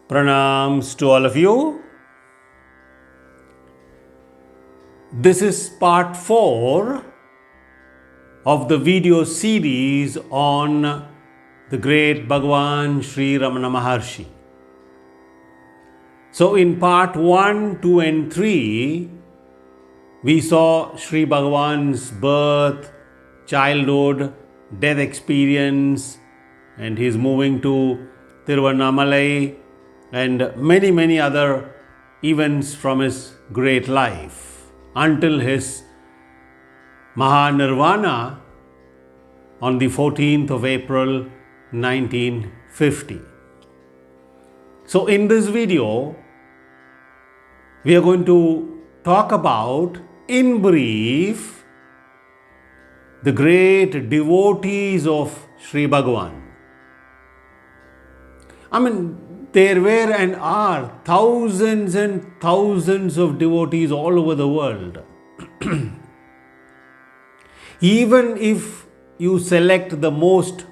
Pranams to all of you. This is part 4 of the video series on the great Bhagavan Sri Ramana Maharshi. So in part 1, 2 and 3, we saw Sri Bhagavan's birth, childhood, death experience, and his moving to Tiruvannamalai and many other events from his great life until his Mahanirvana on the 14th of April 1950. So in this video, we are going to talk about, in brief, the great devotees of Sri Bhagavan. There were and are thousands and thousands of devotees all over the world. Even if you select the most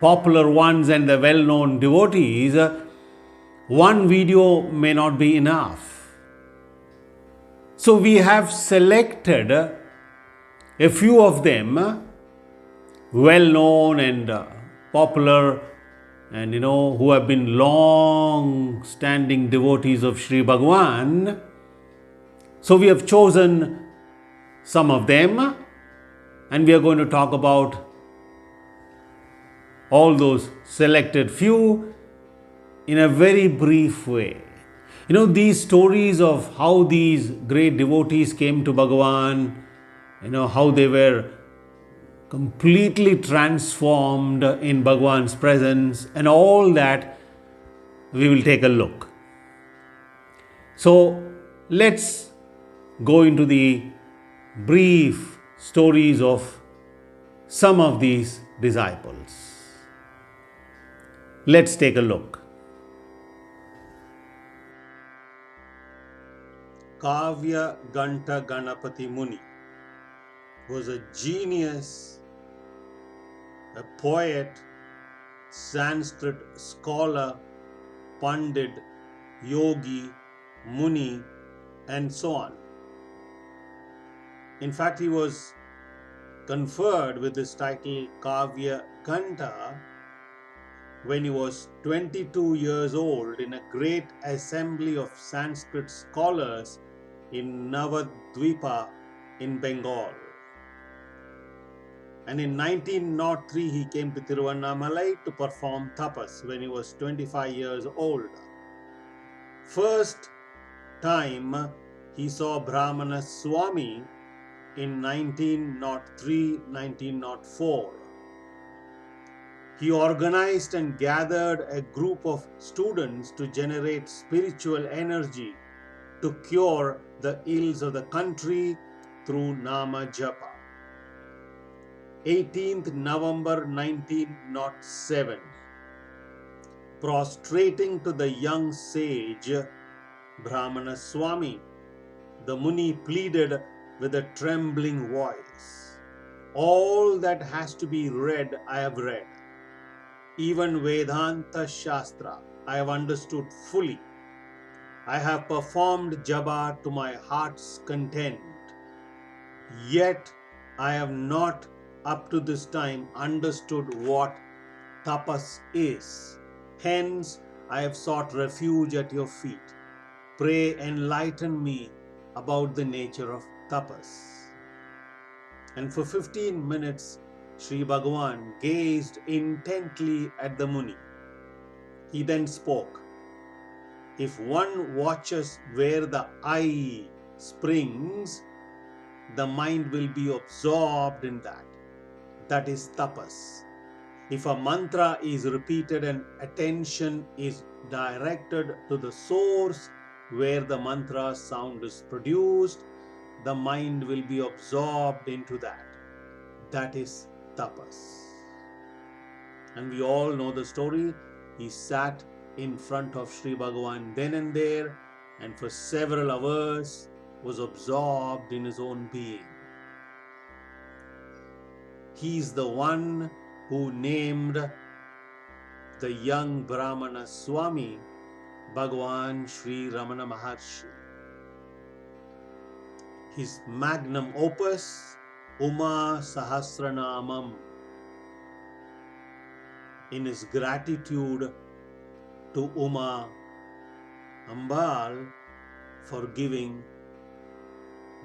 popular ones and the well-known devotees, one video may not be enough. So we have selected a few of them, well-known and popular, and who have been long-standing devotees of Sri Bhagavan. So we have chosen some of them, and we are going to talk about all those selected few in a very brief way. These stories of how these great devotees came to Bhagavan, how they were completely transformed in Bhagavan's presence, and all that we will take a look. So let's go into the brief stories of some of these disciples. Let's take a look. Kavya Ganta Ganapati Muni was a genius, a poet, Sanskrit scholar, Pandit, Yogi, Muni, and so on. In fact, he was conferred with this title Kavya Ganta when he was 22 years old in a great assembly of Sanskrit scholars in Navadvipa in Bengal. And in 1903, he came to Tiruvannamalai to perform tapas when he was 25 years old. First time he saw Ramana Swami in 1903-1904. He organized and gathered a group of students to generate spiritual energy to cure the ills of the country through Nama Japa. 18th November 1907. Prostrating to the young sage Ramana Swami, the Muni pleaded with a trembling voice, "All that has to be read, I have read. Even Vedanta Shastra, I have understood fully. I have performed japa to my heart's content. Yet I have not up to this time understood what tapas is. Hence, I have sought refuge at your feet. Pray enlighten me about the nature of tapas." And for 15 minutes, Sri Bhagavan gazed intently at the Muni. He then spoke, "If one watches where the eye springs, the mind will be absorbed in that. That is tapas. If a mantra is repeated and attention is directed to the source where the mantra sound is produced, the mind will be absorbed into that. That is tapas." And we all know the story. He sat in front of Sri Bhagavan then and there, and for several hours was absorbed in his own being. He is the one who named the young Brahmana Swami, Bhagavan Sri Ramana Maharshi. His magnum opus, Uma Sahasranamam, in his gratitude to Uma Ambal for giving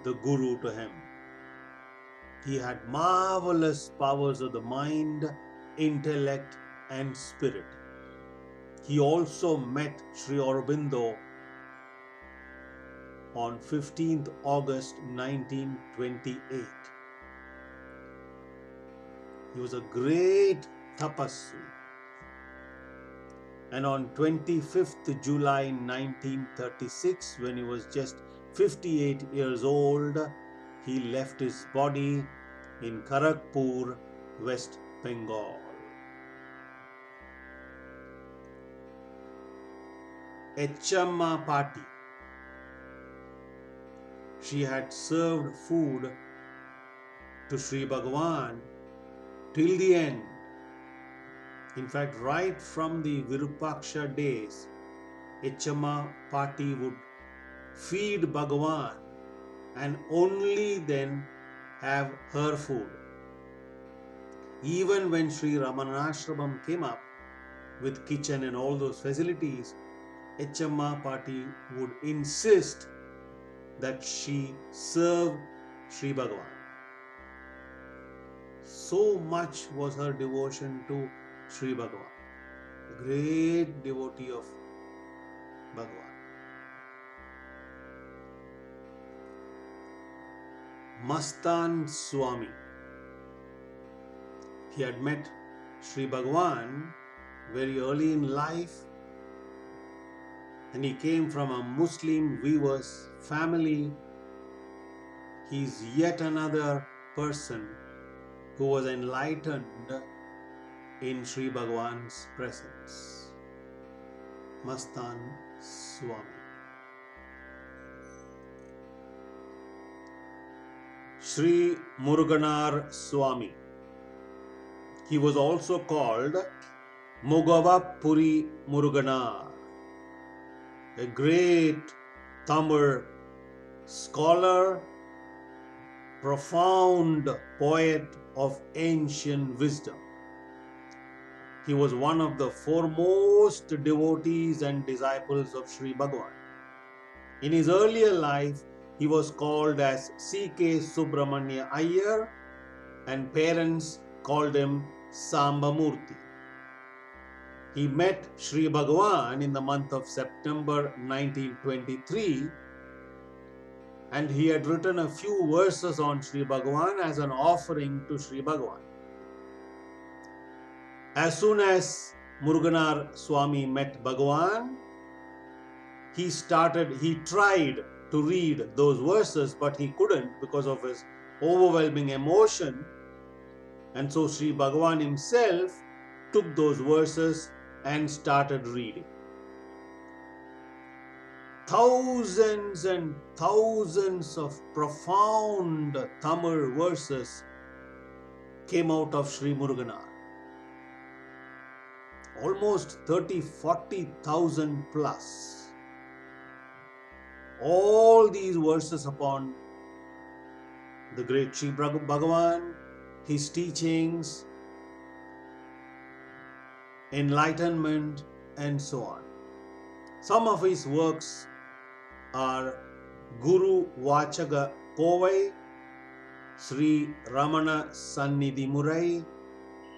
the Guru to him. He had marvelous powers of the mind, intellect and spirit. He also met Sri Aurobindo on 15th August 1928. He was a great tapasvi. And on 25th July 1936, when he was just 58 years old, he left his body in Kharagpur, West Bengal. Echamma Patti. She had served food to Sri Bhagavan till the end. In fact, right from the Virupaksha days, Echamma Patti would feed Bhagavan and only then have her food. Even when Sri Ramanasramam came up with kitchen and all those facilities, Echamma Patti would insist that she serve Sri Bhagavan. So much was her devotion to Sri Bhagavan, a great devotee of Bhagavan. Mastan Swami. He had met Sri Bhagavan very early in life, and he came from a Muslim weaver's family. He is yet another person who was enlightened in Sri Bhagavan's presence. Mastan Swami. Sri Muruganar Swami. He was also called Mugavapuri Muruganar, a great Tamil scholar, profound poet of ancient wisdom. He was one of the foremost devotees and disciples of Sri Bhagavan. In his earlier life, he was called as C.K. Subramanya Iyer, and parents called him Sambamurti. He met Sri Bhagavan in the month of September 1923, and he had written a few verses on Sri Bhagavan as an offering to Sri Bhagavan. As soon as Muruganar Swami met Bhagavan, he tried to read those verses, but he couldn't because of his overwhelming emotion. And so Sri Bhagavan himself took those verses and started reading. Thousands and thousands of profound Tamil verses came out of Sri Muruganar. Almost 30,000-40,000 plus. All these verses upon the great Sri Bhagavan, his teachings, enlightenment, and so on. Some of his works are Guru Vachaga Kovai, Sri Ramana Sannidhi Murai,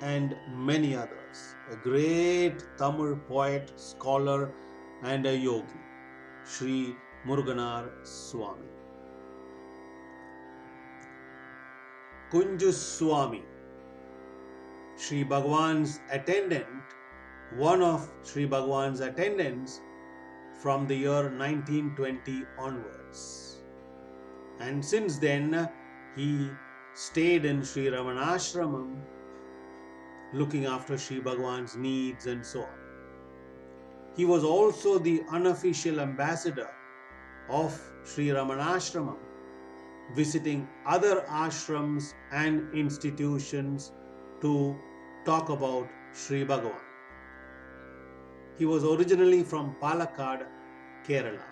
and many others. A great Tamil poet, scholar, and a yogi, Sri Muruganar Swami. Kunju Swami, Sri Bhagavan's attendant, one of Sri Bhagavan's attendants from the year 1920 onwards. And since then, he stayed in Sri Ramanasramam, looking after Sri Bhagavan's needs and so on. He was also the unofficial ambassador of Sri Ramanasramam, visiting other ashrams and institutions to talk about Sri Bhagavan. He was originally from Palakkad, Kerala.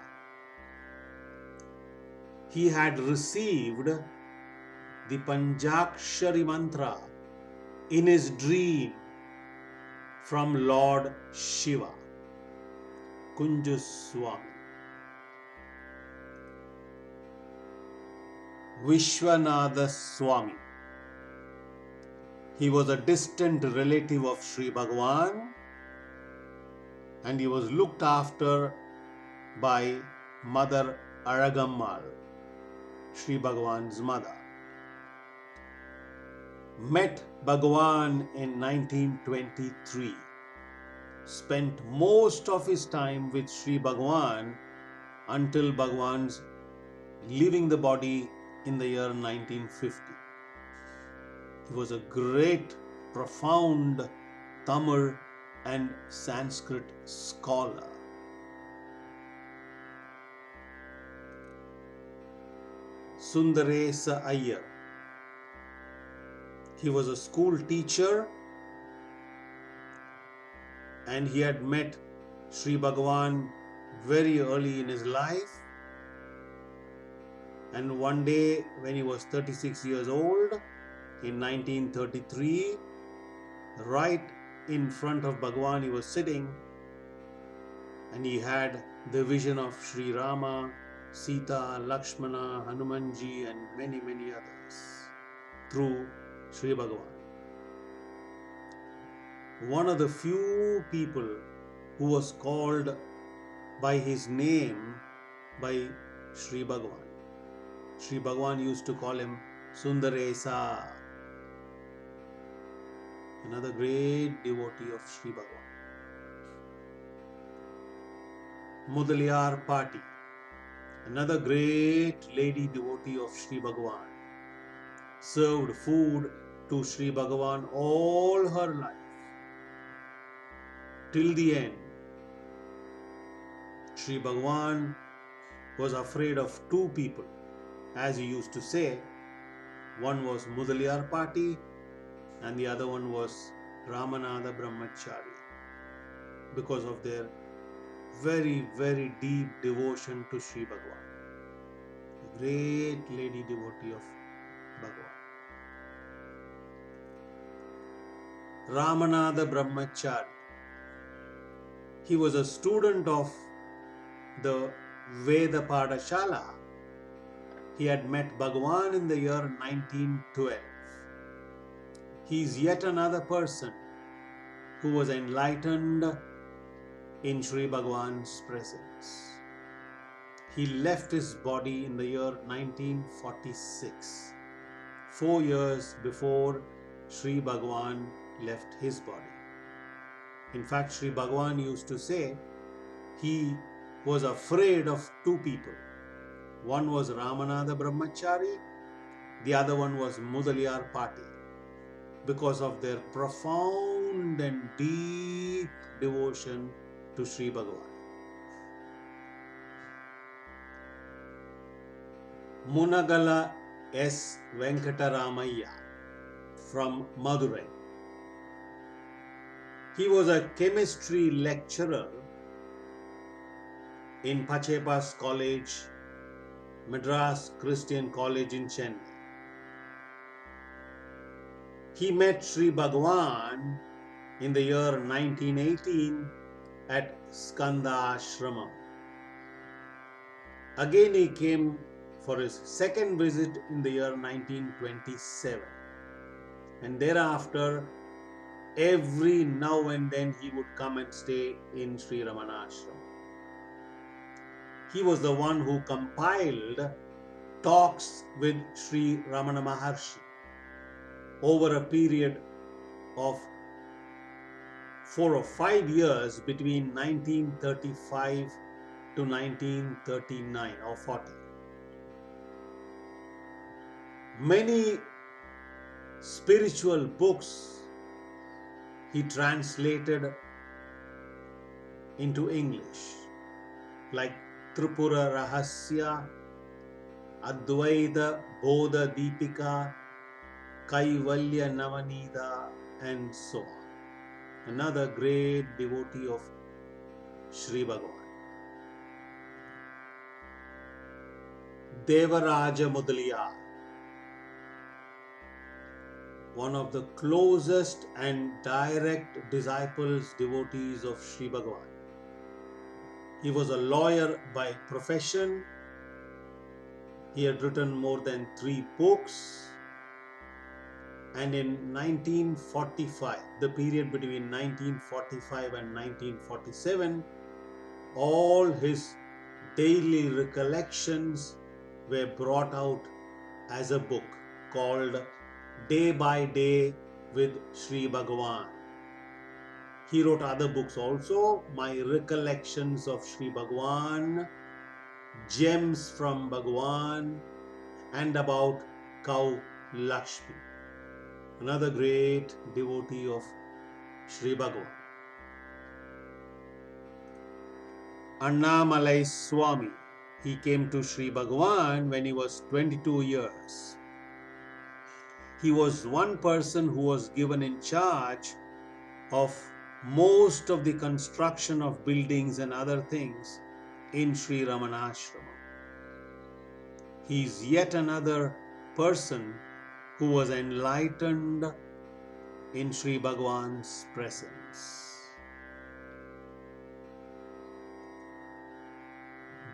He had received the Panchakshari mantra in his dream from Lord Shiva, Swami. Vishwanatha Swami. He was a distant relative of Sri Bhagavan, and he was looked after by Mother Aragammal, Sri Bhagavan's mother. Met Bhagavan in 1923. Spent most of his time with Sri Bhagavan until Bhagavan's leaving the body in the year 1950. He was a great, profound Tamil and Sanskrit scholar. Sundaresa Iyer. He was a school teacher and he had met Sri Bhagavan very early in his life. And one day when he was 36 years old, in 1933, right in front of Bhagavan he was sitting, and he had the vision of Sri Rama, Sita, Lakshmana, Hanumanji and many others through Sri Bhagavan. One of the few people who was called by his name by Sri Bhagavan. Sri Bhagavan used to call him Sundaresa, another great devotee of Sri Bhagavan. Mudaliar Patti, another great lady devotee of Sri Bhagavan, served food to Sri Bhagavan all her life. Till the end, Sri Bhagavan was afraid of two people, as he used to say. One was Mudaliar Patti and the other one was Ramanatha Brahmachari, because of their very deep devotion to Sri Bhagavan, a great lady devotee of Bhagavan. Ramanatha Brahmachari. He was a student of the Veda Padashala. He had met Bhagavan in the year 1912. He is yet another person who was enlightened in Sri Bhagavan's presence. He left his body in the year 1946, 4 years before Sri Bhagavan left his body. In fact, Sri Bhagavan used to say he was afraid of two people. One was Ramanatha Brahmachari, the other one was Mudaliar Patti, because of their profound and deep devotion to Sri Bhagavan. Munagala S. Venkataraman from Madurai. He was a chemistry lecturer in Pachepa's College, Madras Christian College in Chennai. He met Sri Bhagavan in the year 1918 at Skanda Ashramam. Again he came for his second visit in the year 1927, and thereafter every now and then he would come and stay in Sri Ramanasramam. He was the one who compiled talks with Sri Ramana Maharshi over a period of 4 or 5 years between 1935 to 1939 or 40. Many spiritual books he translated into English, like Tripura Rahasya, Advaita Bodha Deepika, Kaivalya Navanida, and so on. Another great devotee of Sri Bhagavan. Devaraja Mudaliar, one of the closest and direct disciples, devotees of Sri Bhagavan. He was a lawyer by profession. He had written more than 3 books. And in 1945, the period between 1945 and 1947, all his daily recollections were brought out as a book called Day by Day with Sri Bhagavan. He wrote other books also, My Recollections of Sri Bhagavan, Gems from Bhagavan, and about cow Lakshmi, another great devotee of Sri Bhagavan. Annamalai Swami, he came to Sri Bhagavan when he was 22 years. He was one person who was given in charge of most of the construction of buildings and other things in Sri Ramanasramam. He is yet another person who was enlightened in Sri Bhagavan's presence.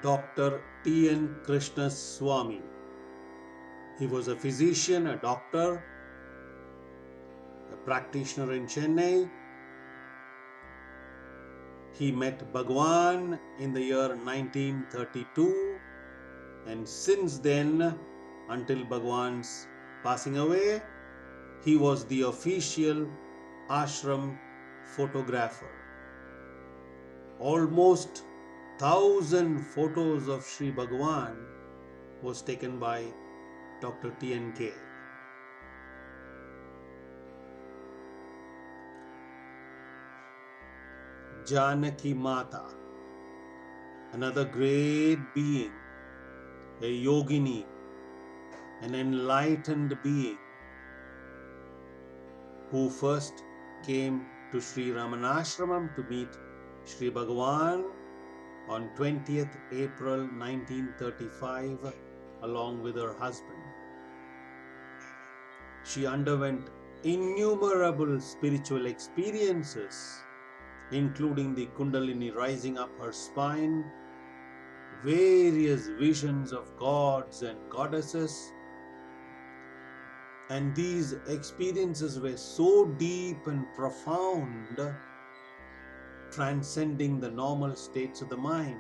Dr. T N Krishnaswami. He was a physician, a doctor, a practitioner in Chennai. He met Bhagavan in the year 1932, and since then, until Bhagavan's passing away, he was the official ashram photographer. Almost 1,000 photos of Sri Bhagavan was taken by Dr. T.N.K. Janaki Mata, another great being, a yogini, an enlightened being who first came to Sri Ramanasramam to meet Sri Bhagavan on 20th April 1935 along with her husband. She underwent innumerable spiritual experiences, including the Kundalini rising up her spine, various visions of gods and goddesses, and these experiences were so deep and profound, transcending the normal states of the mind.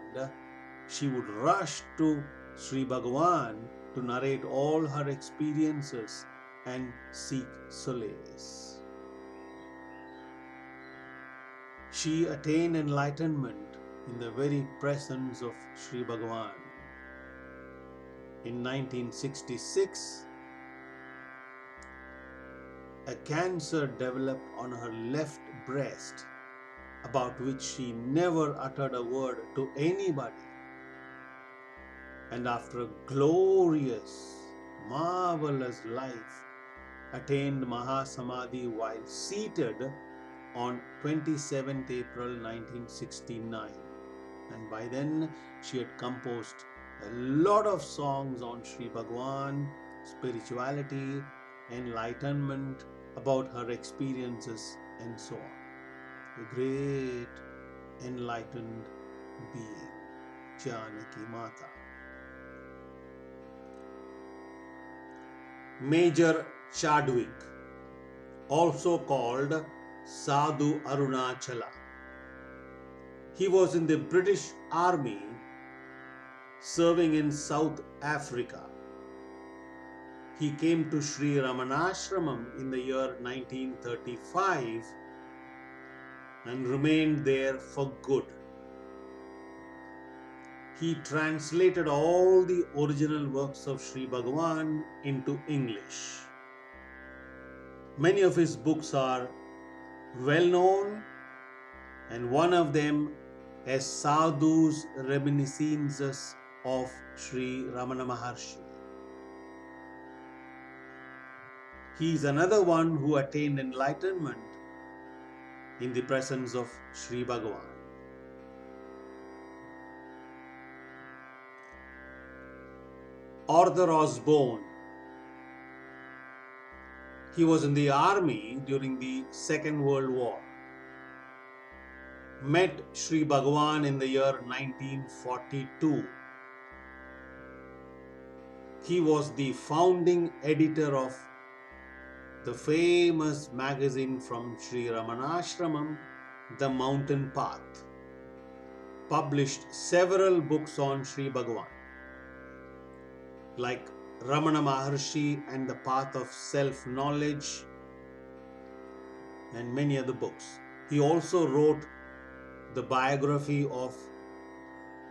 She would rush to Sri Bhagavan to narrate all her experiences and seek solace. She attained enlightenment in the very presence of Sri Bhagavan. In 1966, a cancer developed on her left breast, about which she never uttered a word to anybody. And after a glorious, marvelous life, attained Mahasamadhi while seated on 27th April 1969. And by then, she had composed a lot of songs on Sri Bhagavan, spirituality, enlightenment, about her experiences, and so on. A great enlightened being, Janaki Mata. Major Chadwick, also called Sadhu Arunachala. He was in the British Army serving in South Africa. He came to Sri Ramanasramam in the year 1935 and remained there for good. He translated all the original works of Sri Bhagavan into English. Many of his books are well known, and one of them is Sadhu's Reminiscences of Sri Ramana Maharshi. He is another one who attained enlightenment in the presence of Sri Bhagavan. Arthur Osborne. He was in the army during the Second World War. Met Sri Bhagavan in the year 1942. He was the founding editor of the famous magazine from Sri Ramanasramam, The Mountain Path. Published several books on Sri Bhagavan, like Ramana Maharshi and the Path of Self-Knowledge, and many other books. He also wrote the biography of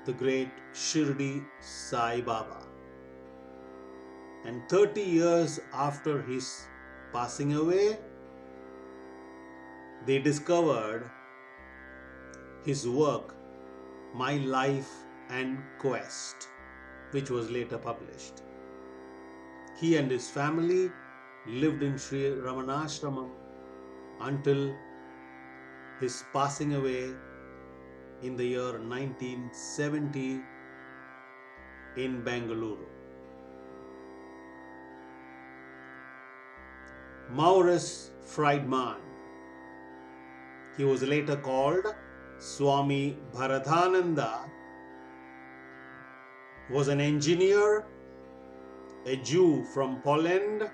the great Shirdi Sai Baba. And 30 years after his passing away, they discovered his work, My Life and Quest, which was later published. He and his family lived in Sri Ramanasramam until his passing away in the year 1970 in Bengaluru. Maurice Frydman. He was later called Swami Bharathananda, was an engineer, a Jew from Poland.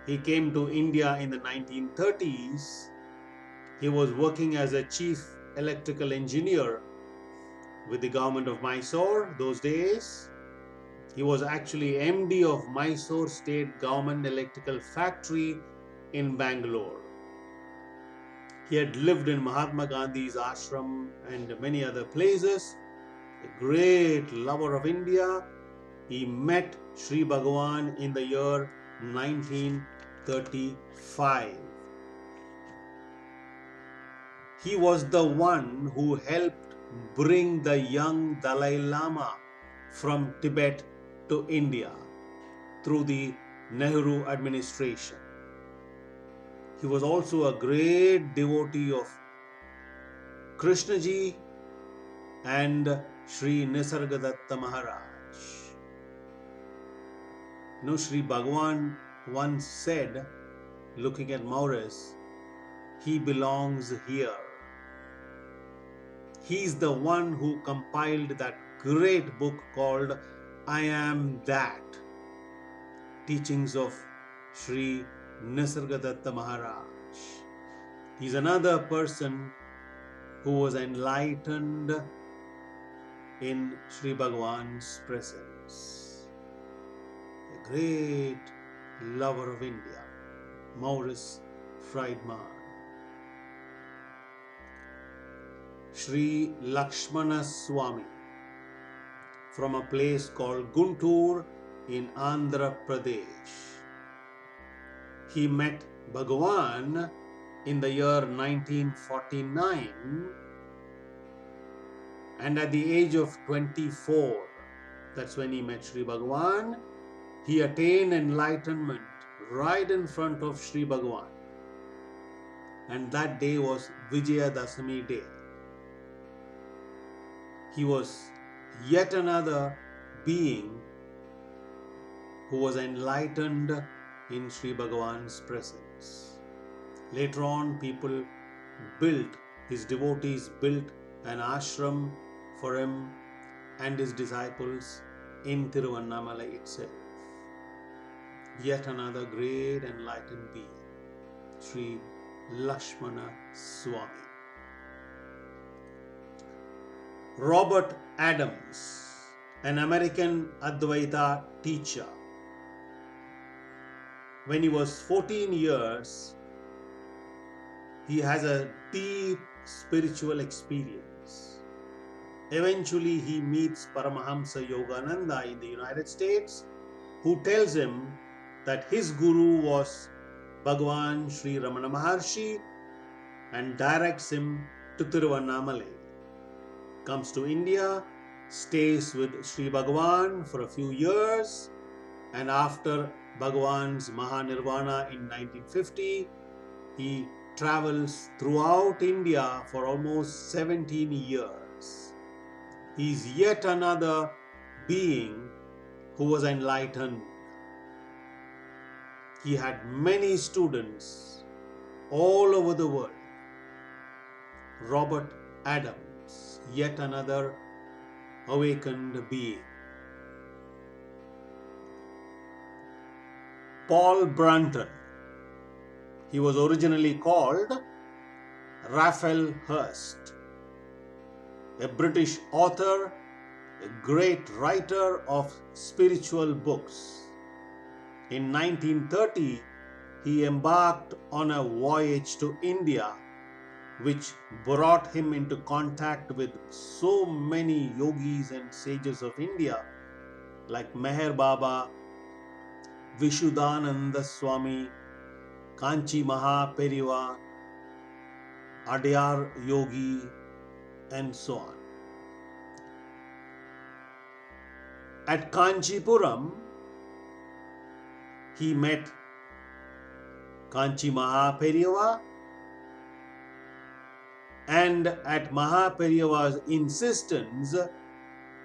He came to India in the 1930s. He was working as a chief electrical engineer with the government of Mysore those days. He was actually MD of Mysore State Government Electrical Factory in Bangalore. He had lived in Mahatma Gandhi's ashram and many other places. A great lover of India. He met Sri Bhagavan in the year 1935. He was the one who helped bring the young Dalai Lama from Tibet to India through the Nehru administration. He was also a great devotee of Krishnaji and Sri Nisargadatta Maharaj. Sri Bhagavan once said, looking at Maurice, he belongs here. He's the one who compiled that great book called I Am That, teachings of Sri Nisargadatta Maharaj. He's another person who was enlightened in Sri Bhagavan's presence. A great lover of India, Maurice Frydman. Sri Lakshmana Swami, from a place called Guntur in Andhra Pradesh. He met Bhagavan in the year 1949, and at the age of 24, that's when he met Sri Bhagavan, he attained enlightenment right in front of Sri Bhagavan. And that day was Vijayadashami day. He was yet another being who was enlightened in Sri Bhagavan's presence. Later on, his devotees built an ashram for him and his disciples in Tiruvannamalai itself. Yet another great enlightened being, Sri Lakshmana Swami. Robert Adams, an American Advaita teacher. When he was 14 years, he has a deep spiritual experience. Eventually, he meets Paramahamsa Yogananda in the United States, who tells him that his guru was Bhagavan Sri Ramana Maharshi and directs him to Tiruvannamalai. Comes to India, stays with Sri Bhagavan for a few years, and after Bhagavan's Mahanirvana in 1950, he travels throughout India for almost 17 years. He is yet another being who was enlightened. He had many students all over the world. Robert Adams, yet another awakened being. Paul Brunton, he was originally called Raphael Hirst, a British author, a great writer of spiritual books. In 1930, he embarked on a voyage to India, which brought him into contact with so many yogis and sages of India, like Meher Baba, Vishuddhananda Swami, Kanchi Mahaperiva, Adyar Yogi, and so on. At Kanchipuram, he met Kanchi Mahaperiva, and at Mahaperiva's insistence,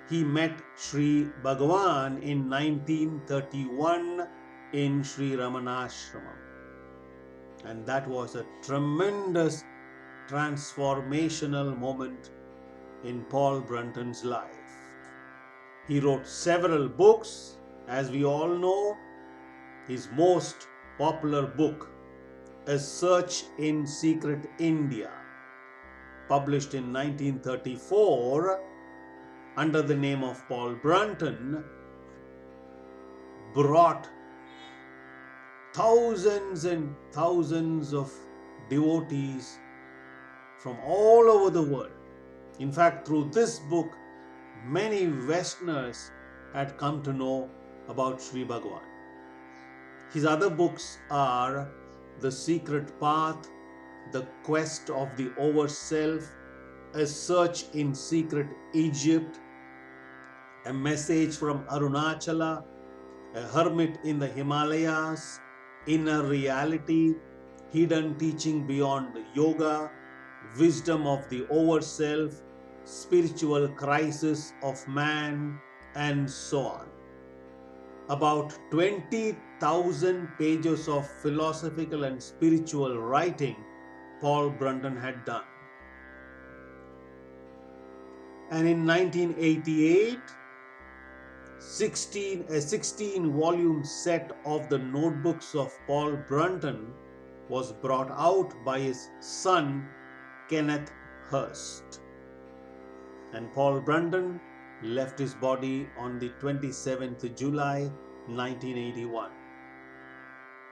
he met Sri Bhagavan in 1931 in Sri Ramanasramam. And that was a tremendous transformational moment in Paul Brunton's life. He wrote several books. As we all know, his most popular book, A Search in Secret India, published in 1934 under the name of Paul Brunton, brought thousands and thousands of devotees from all over the world. In fact, through this book, many Westerners had come to know about Sri Bhagavan. His other books are The Secret Path, The Quest of the Overself, A Search in Secret Egypt, A Message from Arunachala, A Hermit in the Himalayas, Inner Reality, Hidden Teaching Beyond Yoga, Wisdom of the Overself, Spiritual Crisis of Man, and so on. About 20,000 pages of philosophical and spiritual writing Paul Brunton had done. And in 1988, a 16-volume set of the notebooks of Paul Brunton was brought out by his son Kenneth Hurst. And Paul Brunton left his body on the 27th July 1981.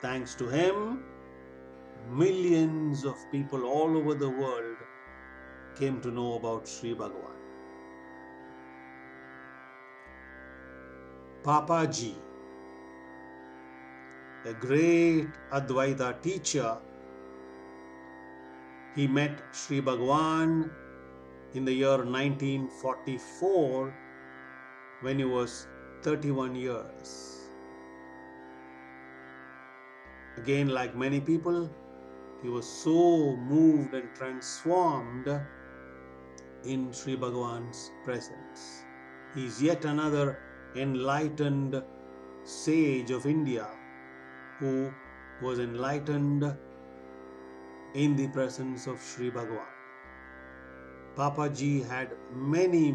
Thanks to him, millions of people all over the world came to know about Sri Bhagavan. Papaji, a great Advaita teacher, he met Sri Bhagavan in the year 1944 when he was 31 years. Again, like many people, he was so moved and transformed in Sri Bhagavan's presence. He is yet another enlightened sage of India who was enlightened in the presence of Sri Bhagavan. Papaji had many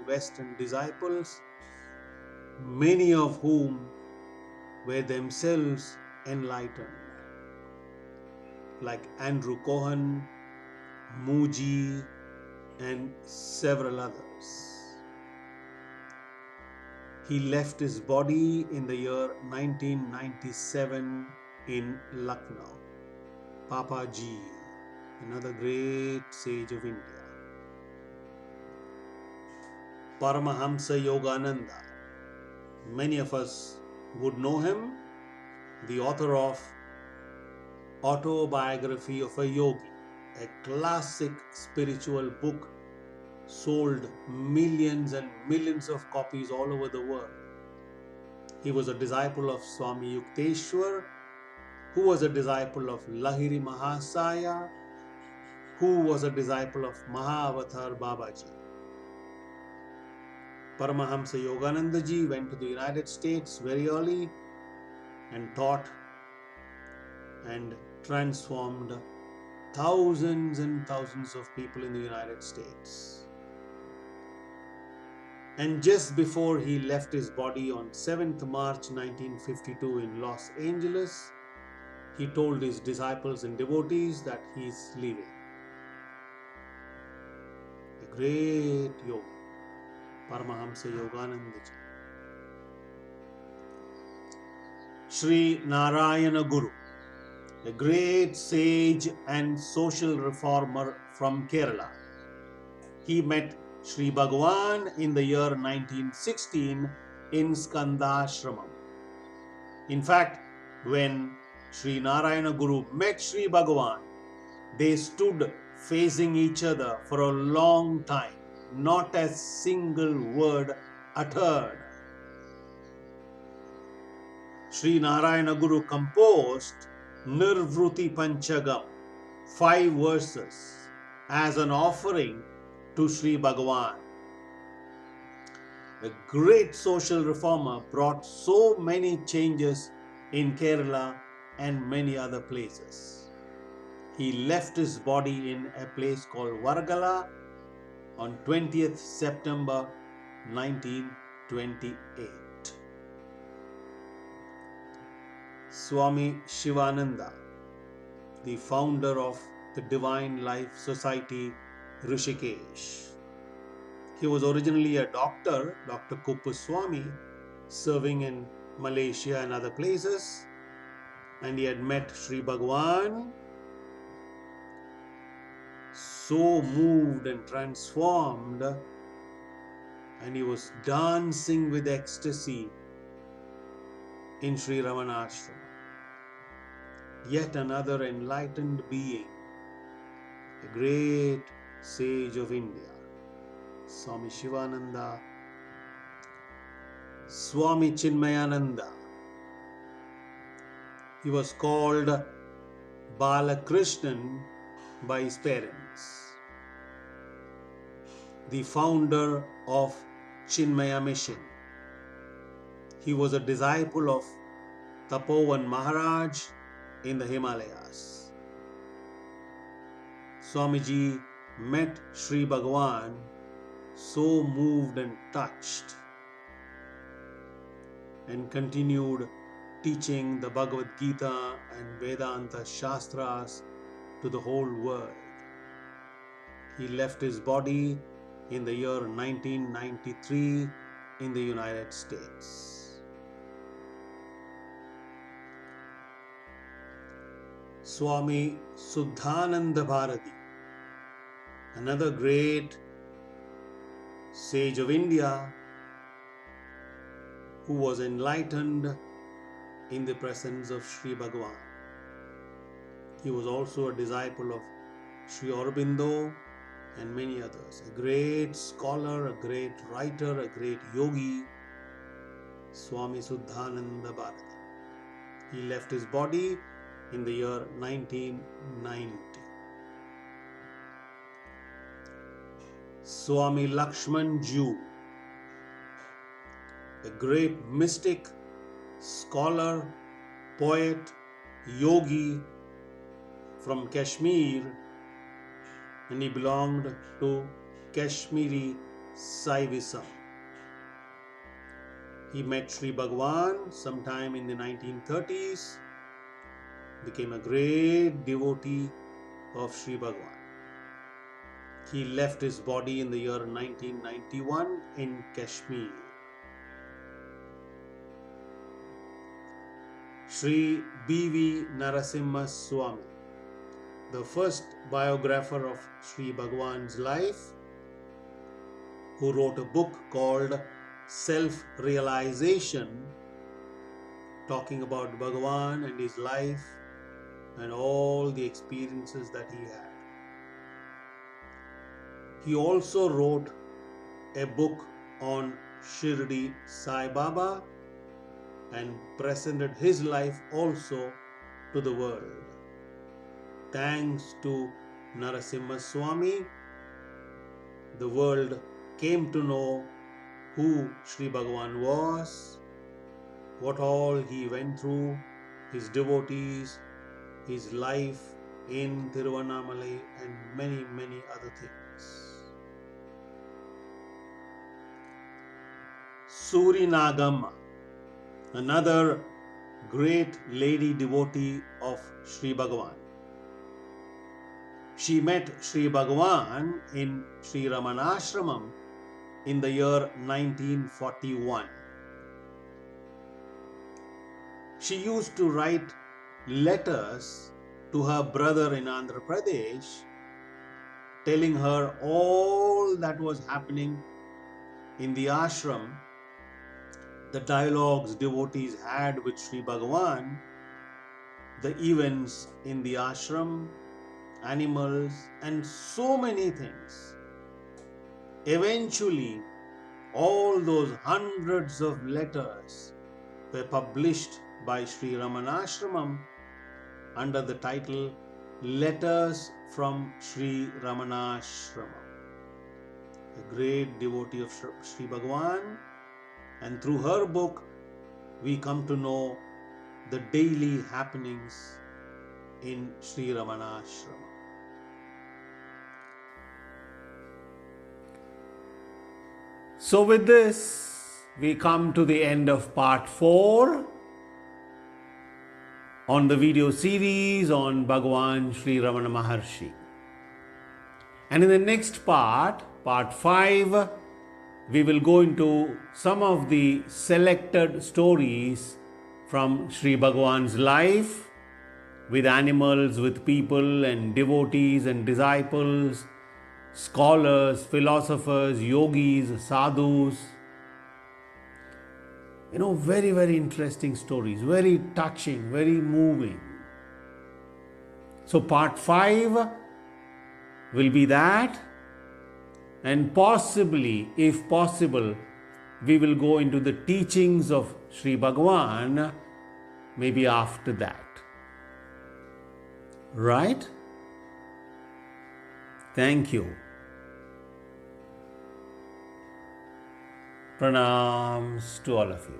Western disciples, many of whom were themselves enlightened, like Andrew Cohen, Muji, and several others. He left his body in the year 1997 in Lucknow. Papaji, another great sage of India. Paramahamsa Yogananda. Many of us would know him, the author of Autobiography of a Yogi, a classic spiritual book sold millions and millions of copies all over the world. He was a disciple of Swami Yukteswar, who was a disciple of Lahiri Mahasaya, who was a disciple of Mahavatar Babaji. Paramahamsa Yogananda ji went to the United States very early and taught and transformed thousands and thousands of people in the United States. And just before he left his body on 7th March 1952 in Los Angeles, he told his disciples and devotees that he is leaving. A great yogi, Paramahamsa Yogananda ji. Sri Narayana Guru, a great sage and social reformer from Kerala. He met Sri Bhagavan in the year 1916 in Skandashramam. In fact, when Sri Narayana Guru met Sri Bhagavan, they stood facing each other for a long time, not a single word uttered. Sri Narayana Guru composed Nirvruti Panchagam, 5 verses, as an offering to Sri Bhagavan. A great social reformer brought so many changes in Kerala and many other places. He left his body in a place called Vargala on 20th September 1928. Swami Sivananda, the founder of the Divine Life Society, Rishikesh. He was originally a doctor, Dr. Kuppuswamy, serving in Malaysia and other places, and he had met Sri Bhagavan, so moved and transformed, and he was dancing with ecstasy in Sri Ramanasramam. Yet another enlightened being, a great sage of India, Swami Sivananda, Swami Chinmayananda. He was called Balakrishnan by his parents. The founder of Chinmaya Mission. He was a disciple of Tapovan Maharaj in the Himalayas. Swamiji met Sri Bhagavan, so moved and touched, and continued teaching the Bhagavad Gita and Vedanta Shastras to the whole world. He left his body in the year 1993 in the United States. Swami Suddhananda Bharati, another great sage of India who was enlightened in the presence of Sri Bhagavan. He was also a disciple of Sri Aurobindo and many others. A great scholar, a great writer, a great yogi, Swami Suddhananda Bharati. He left his body in the year 1990. Swami Lakshmana Swami, a great mystic, scholar, poet, yogi from Kashmir, and he belonged to Kashmiri Saivism. He met Sri Bhagavan sometime in the 1930s, became a great devotee of Sri Bhagavan. He left his body in the year 1991 in Kashmir. Sri B.V. Narasimha Swami, the first biographer of Sri Bhagavan's life, who wrote a book called Self-Realization, talking about Bhagavan and his life and all the experiences that he had. He also wrote a book on Shirdi Sai Baba and presented his life also to the world. Thanks to Narasimha Swami, the world came to know who Sri Bhagavan was, what all he went through, his devotees, his life in Tiruvannamalai, and many, many other things. Suri Nagamma, another great lady devotee of Sri Bhagavan. She met Sri Bhagavan in Sri Ramanasramam in the year 1941. She used to write letters to her brother in Andhra Pradesh, telling her all that was happening in the ashram, the dialogues devotees had with Sri Bhagavan, the events in the ashram, animals, and so many things. Eventually, all those hundreds of letters were published by Sri Ramanasramam under the title Letters from Sri Ramanasramam. A great devotee of Sri Bhagavan, and through her book we come to know the daily happenings in Sri Ramanasramam. So with this, we come to the end of part 4 on the video series on Bhagavan Sri Ramana Maharshi. And in the next part, part 5, we will go into some of the selected stories from Sri Bhagavan's life with animals, with people and devotees and disciples, scholars, philosophers, yogis, sadhus. Very, very interesting stories, very touching, very moving. So part 5 will be that, and possibly, if possible, we will go into the teachings of Sri Bhagavan maybe after that. Right? Thank you. Pranams to all of you.